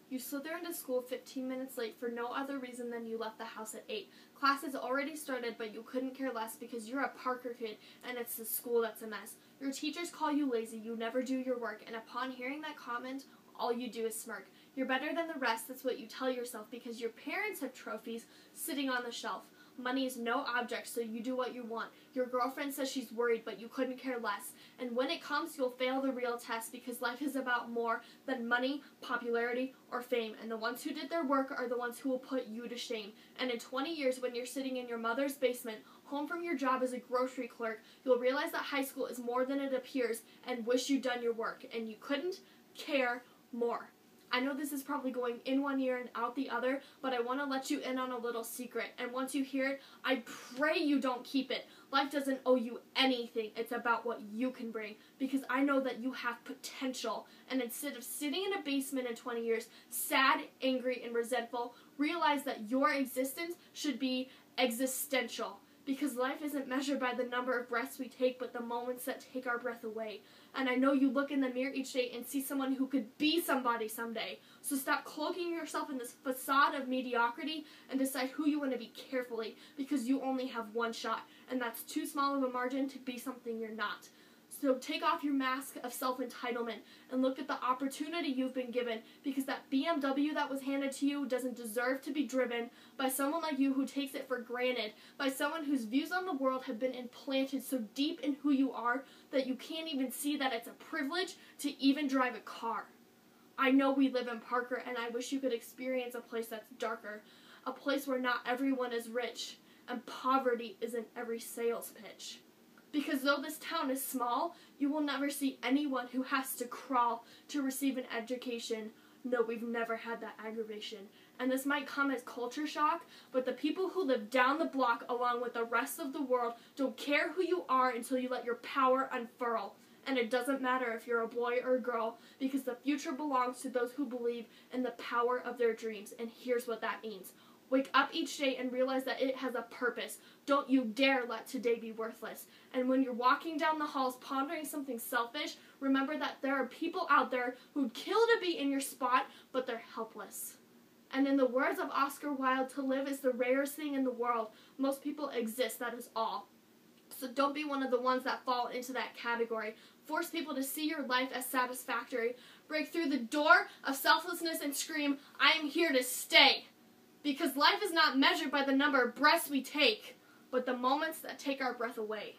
You slither into school 15 minutes late for no other reason than you left the house at 8. Class has already started, but you couldn't care less because you're a Parker kid and it's the school that's a mess. Your teachers call you lazy, you never do your work, and upon hearing that comment, all you do is smirk. You're better than the rest, that's what you tell yourself, because your parents have trophies sitting on the shelf. Money is no object, so you do what you want. Your girlfriend says she's worried, but you couldn't care less. And when it comes, you'll fail the real test, because life is about more than money, popularity, or fame. And the ones who did their work are the ones who will put you to shame. And in 20 years, when you're sitting in your mother's basement, home from your job as a grocery clerk, you'll realize that high school is more than it appears and wish you'd done your work. And you couldn't care more. I know this is probably going in one ear and out the other, but I want to let you in on a little secret. And once you hear it, I pray you don't keep it. Life doesn't owe you anything. It's about what you can bring. Because I know that you have potential. And instead of sitting in a basement in 20 years, sad, angry, and resentful, realize that your existence should be existential. Because life isn't measured by the number of breaths we take, but the moments that take our breath away. And I know you look in the mirror each day and see someone who could be somebody someday. So stop cloaking yourself in this facade of mediocrity and decide who you want to be carefully, because you only have one shot, and that's too small of a margin to be something you're not. So take off your mask of self-entitlement and look at the opportunity you've been given, because that BMW that was handed to you doesn't deserve to be driven by someone like you who takes it for granted, by someone whose views on the world have been implanted so deep in who you are that you can't even see that it's a privilege to even drive a car. I know we live in Parker, and I wish you could experience a place that's darker, a place where not everyone is rich, and poverty isn't every sales pitch. Because though this town is small, you will never see anyone who has to crawl to receive an education. No, we've never had that aggravation. And this might come as culture shock, but the people who live down the block along with the rest of the world don't care who you are until you let your power unfurl. And it doesn't matter if you're a boy or a girl, because the future belongs to those who believe in the power of their dreams. And here's what that means. Wake up each day and realize that it has a purpose. Don't you dare let today be worthless. And when you're walking down the halls pondering something selfish, remember that there are people out there who'd kill to be in your spot, but they're helpless. And in the words of Oscar Wilde, to live is the rarest thing in the world. Most people exist, that is all. So don't be one of the ones that fall into that category. Force people to see your life as satisfactory. Break through the door of selflessness and scream, I am here to stay. Because life is not measured by the number of breaths we take, but the moments that take our breath away.